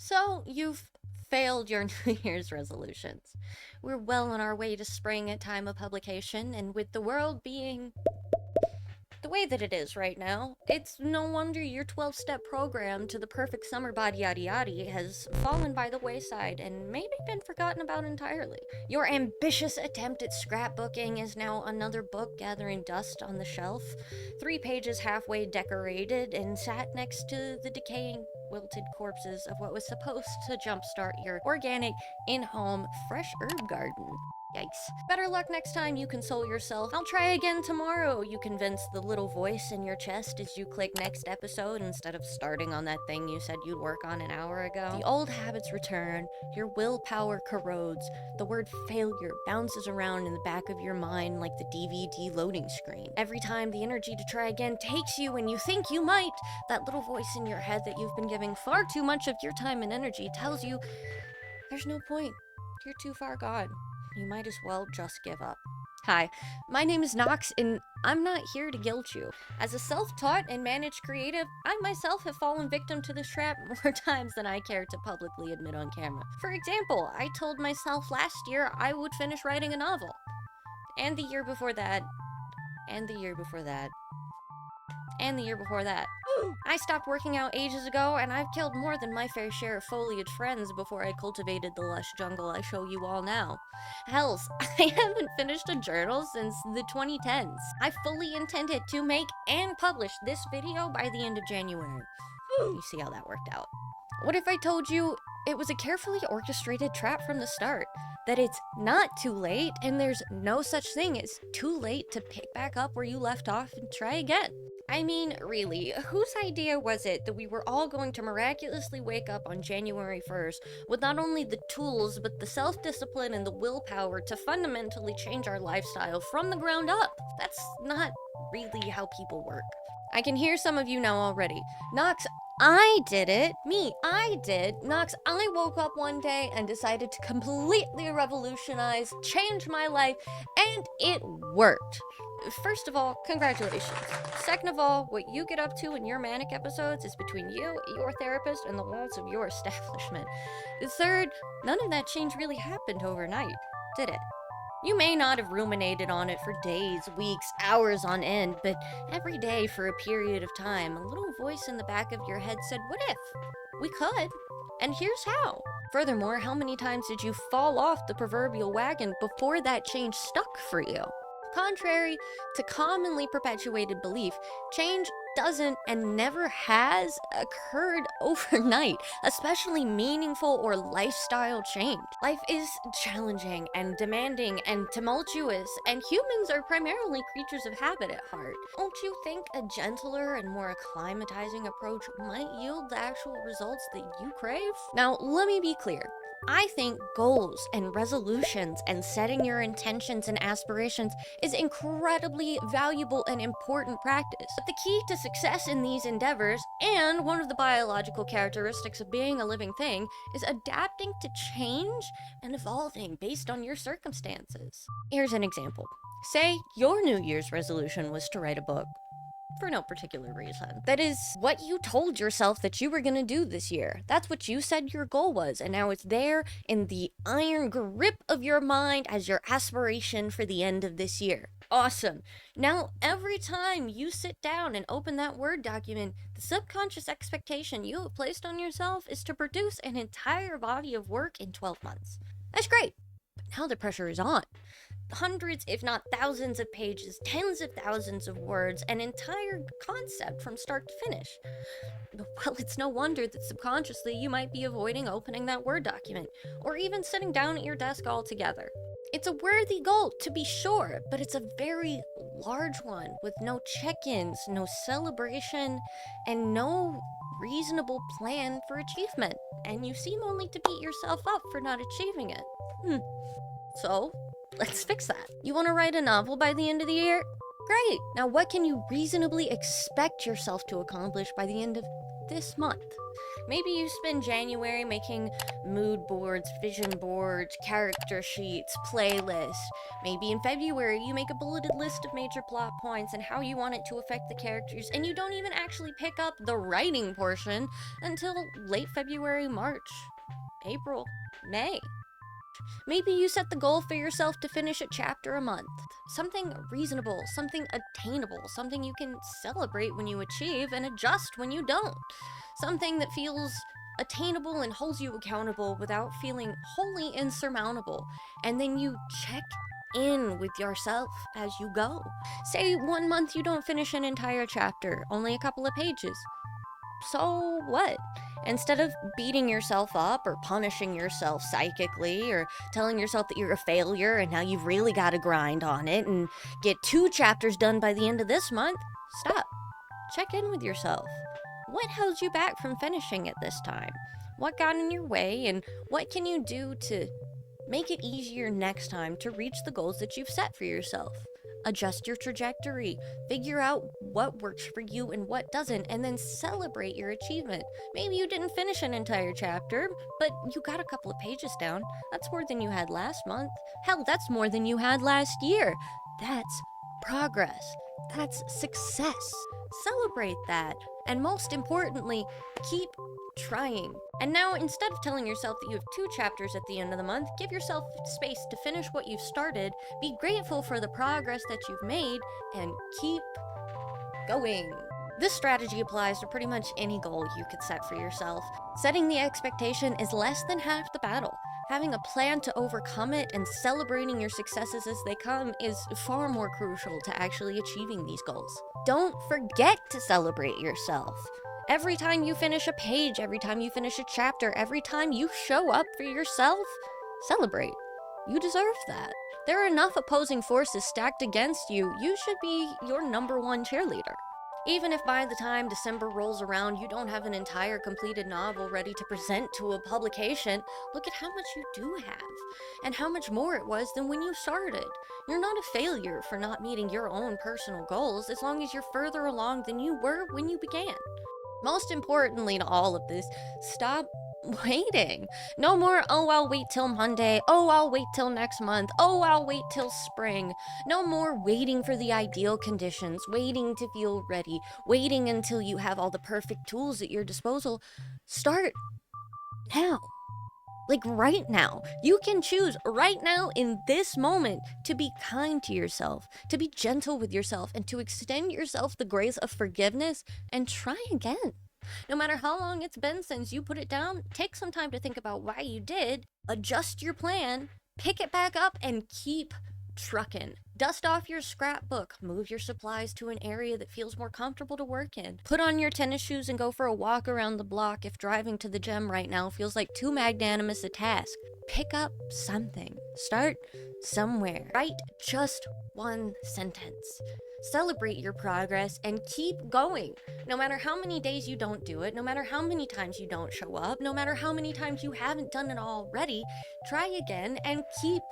So, you've failed your New Year's resolutions. We're well on our way to spring at time of publication, and with the world being the way that it is right now, it's no wonder your 12-step program to the perfect summer body yada yada has fallen by the wayside and maybe been forgotten about entirely. Your ambitious attempt at scrapbooking is now another book gathering dust on the shelf, 3 pages halfway decorated and sat next to the decaying wilted corpses of what was supposed to jumpstart your organic, in-home, fresh herb garden. Yikes. Better luck next time, you console yourself. I'll try again tomorrow, you convince the little voice in your chest as you click next episode instead of starting on that thing you said you'd work on an hour ago. The old habits return, your willpower corrodes, the word failure bounces around in the back of your mind like the DVD loading screen. Every time the energy to try again takes you and you think you might, that little voice in your head that you've been giving far too much of your time and energy tells you there's no point. You're too far gone. You might as well just give up. Hi, my name is Nox, and I'm not here to guilt you. As a self-taught and managed creative, I myself have fallen victim to this trap more times than I care to publicly admit on camera. For example, I told myself last year I would finish writing a novel. And the year before that. And the year before that. And the year before that. I stopped working out ages ago, and I've killed more than my fair share of foliage friends before I cultivated the lush jungle I show you all now. Hells, I haven't finished a journal since the 2010s. I fully intended to make and publish this video by the end of January. You see how that worked out. What if I told you it was a carefully orchestrated trap from the start? That it's not too late, and there's no such thing as too late to pick back up where you left off and try again. I mean, really, whose idea was it that we were all going to miraculously wake up on January 1st with not only the tools, but the self-discipline and the willpower to fundamentally change our lifestyle from the ground up? That's not really how people work. I can hear some of you now already. Nox, I did it. I did. Nox, I woke up one day and decided to completely revolutionize, change my life, and it worked. First of all, congratulations. Second of all, what you get up to in your manic episodes is between you, your therapist, and the walls of your establishment. Third, none of that change really happened overnight, did it? You may not have ruminated on it for days, weeks, hours on end, but every day for a period of time, a little voice in the back of your head said, what if? We could. And here's how. Furthermore, how many times did you fall off the proverbial wagon before that change stuck for you? Contrary to commonly perpetuated belief, change doesn't and never has occurred overnight, especially meaningful or lifestyle change. Life is challenging and demanding and tumultuous, and humans are primarily creatures of habit at heart. Don't you think a gentler and more acclimatizing approach might yield the actual results that you crave? Now, let me be clear. I think goals and resolutions and setting your intentions and aspirations is incredibly valuable and important practice. But the key to success in these endeavors, and one of the biological characteristics of being a living thing, is adapting to change and evolving based on your circumstances. Here's an example. Say your New Year's resolution was to write a book. For no particular reason. That is what you told yourself that you were gonna do this year. That's what you said your goal was, and now it's there in the iron grip of your mind as your aspiration for the end of this year. Awesome. Now, every time you sit down and open that Word document, the subconscious expectation you have placed on yourself is to produce an entire body of work in 12 months. That's great. But now the pressure is on. Hundreds, if not thousands of pages, tens of thousands of words, an entire concept from start to finish. Well, it's no wonder that subconsciously you might be avoiding opening that Word document, or even sitting down at your desk altogether. It's a worthy goal, to be sure, but it's a very large one, with no check-ins, no celebration, and no reasonable plan for achievement, and you seem only to beat yourself up for not achieving it. So, let's fix that. You want to write a novel by the end of the year? Great! Now what can you reasonably expect yourself to accomplish by the end of this month? Maybe you spend January making mood boards, vision boards, character sheets, playlists. Maybe in February you make a bulleted list of major plot points and how you want it to affect the characters, and you don't even actually pick up the writing portion until late February, March, April, May. Maybe you set the goal for yourself to finish a chapter a month. Something reasonable, something attainable, something you can celebrate when you achieve and adjust when you don't. Something that feels attainable and holds you accountable without feeling wholly insurmountable. And then you check in with yourself as you go. Say 1 month you don't finish an entire chapter, only a couple of pages. So what? Instead of beating yourself up or punishing yourself psychically or telling yourself that you're a failure and now you've really got to grind on it and get 2 chapters done by the end of this month, stop. Check in with yourself. What held you back from finishing it this time? What got in your way, and what can you do to make it easier next time to reach the goals that you've set for yourself? Adjust your trajectory, figure out what works for you and what doesn't, and then celebrate your achievement. Maybe you didn't finish an entire chapter, but you got a couple of pages down. That's more than you had last month. Hell, that's more than you had last year. That's progress. That's success. Celebrate that. And most importantly, keep trying. And now, instead of telling yourself that you have 2 chapters at the end of the month, give yourself space to finish what you've started, be grateful for the progress that you've made, and keep going. This strategy applies to pretty much any goal you could set for yourself. Setting the expectation is less than half the battle. Having a plan to overcome it and celebrating your successes as they come is far more crucial to actually achieving these goals. Don't forget to celebrate yourself. Every time you finish a page, every time you finish a chapter, every time you show up for yourself, celebrate. You deserve that. There are enough opposing forces stacked against you. You should be your #1 cheerleader. Even if by the time December rolls around, you don't have an entire completed novel ready to present to a publication, look at how much you do have, and how much more it was than when you started. You're not a failure for not meeting your own personal goals as long as you're further along than you were when you began. Most importantly to all of this, stop waiting. No more, oh, I'll wait till Monday. Oh, I'll wait till next month. Oh, I'll wait till spring. No more waiting for the ideal conditions, waiting to feel ready, waiting until you have all the perfect tools at your disposal. Start now. Like right now. You can choose right now in this moment to be kind to yourself, to be gentle with yourself, and to extend yourself the grace of forgiveness and try again. No matter how long it's been since you put it down, take some time to think about why you did, adjust your plan, pick it back up, and keep truckin'. Dust off your scrapbook, move your supplies to an area that feels more comfortable to work in. Put on your tennis shoes and go for a walk around the block if driving to the gym right now feels like too magnanimous a task. Pick up something. Start somewhere. Write just 1 sentence. Celebrate your progress and keep going. No matter how many days you don't do it, no matter how many times you don't show up, no matter how many times you haven't done it already, try again and keep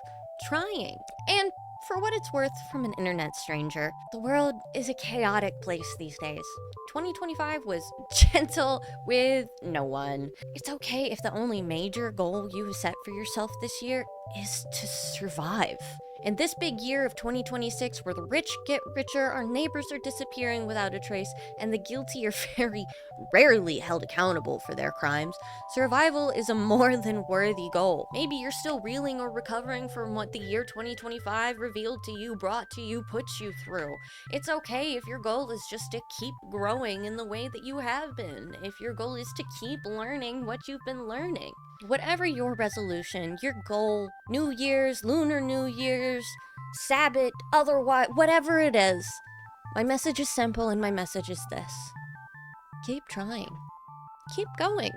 trying. And for what it's worth, from an internet stranger, the world is a chaotic place these days. 2025 was gentle with no one. It's okay if the only major goal you set for yourself this year is to survive. In this big year of 2026, where the rich get richer, our neighbors are disappearing without a trace, and the guilty are very rarely held accountable for their crimes, survival is a more than worthy goal. Maybe you're still reeling or recovering from what the year 2025 revealed to you, brought to you, put you through. It's okay if your goal is just to keep growing in the way that you have been, if your goal is to keep learning what you've been learning. Whatever your resolution, your goal, New Year's, Lunar New Year's, Sabbath, otherwise, whatever it is, my message is simple and my message is this. Keep trying. Keep going.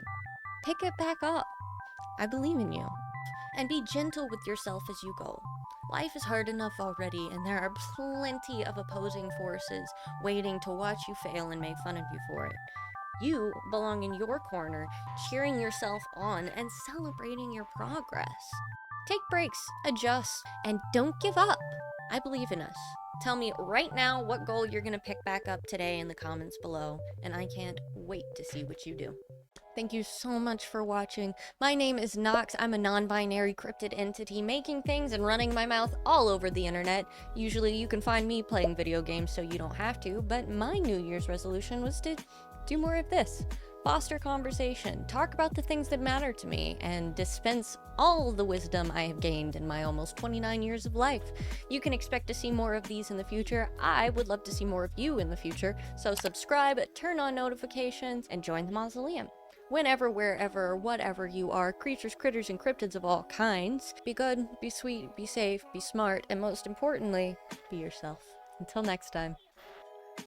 Pick it back up. I believe in you. And be gentle with yourself as you go. Life is hard enough already, and there are plenty of opposing forces waiting to watch you fail and make fun of you for it. You belong in your corner, cheering yourself on and celebrating your progress. Take breaks, adjust, and don't give up. I believe in us. Tell me right now what goal you're going to pick back up today in the comments below, and I can't wait to see what you do. Thank you so much for watching. My name is Nox. I'm a non-binary cryptid entity making things and running my mouth all over the internet. Usually you can find me playing video games so you don't have to, but my New Year's resolution was to do more of this. Foster conversation, talk about the things that matter to me, and dispense all the wisdom I have gained in my almost 29 years of life. You can expect to see more of these in the future. I would love to see more of you in the future, so subscribe, turn on notifications, and join the Mausoleum. Whenever, wherever, or whatever you are, creatures, critters, and cryptids of all kinds, be good, be sweet, be safe, be smart, and most importantly, be yourself. Until next time.